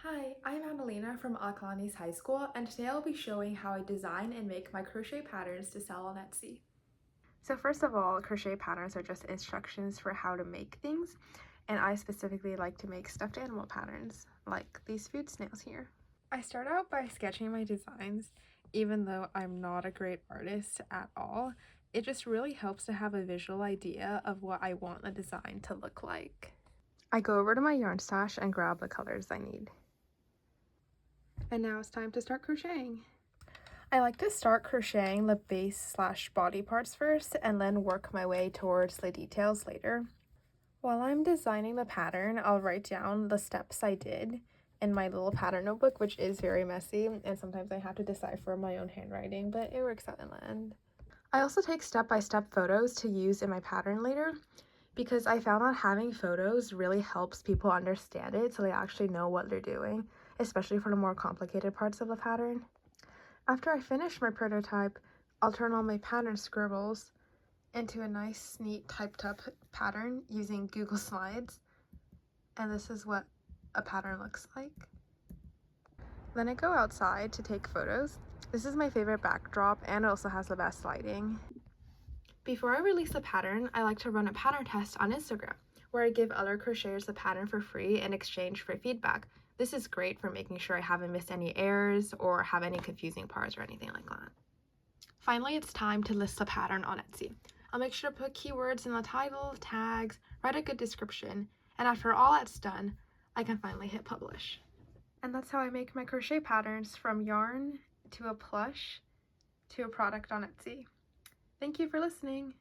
Hi, I'm Amelina from Acalanes High School, and today I'll be showing how I design and make my crochet patterns to sell on Etsy. So first of all, crochet patterns are just instructions for how to make things, and I specifically like to make stuffed animal patterns, like these food snails here. I start out by sketching my designs, even though I'm not a great artist at all. It just really helps to have a visual idea of what I want the design to look like. I go over to my yarn stash and grab the colors I need. And now it's time to start crocheting. I like to start crocheting the base / body parts first and then work my way towards the details later. While I'm designing the pattern, I'll write down the steps I did in my little pattern notebook, which is very messy, and sometimes I have to decipher my own handwriting, but it works out in the end. I also take step-by-step photos to use in my pattern later, because I found that having photos really helps people understand it so they actually know what they're doing, especially for the more complicated parts of the pattern. After I finish my prototype, I'll turn all my pattern scribbles into a nice, neat, typed up pattern using Google Slides, and this is what a pattern looks like. Then I go outside to take photos. This is my favorite backdrop, and it also has the best lighting. Before I release the pattern, I like to run a pattern test on Instagram, where I give other crocheters the pattern for free in exchange for feedback. This is great for making sure I haven't missed any errors or have any confusing parts or anything like that. Finally, it's time to list the pattern on Etsy. I'll make sure to put keywords in the title, tags, write a good description, and after all that's done, I can finally hit publish. And that's how I make my crochet patterns, from yarn to a plush to a product on Etsy. Thank you for listening.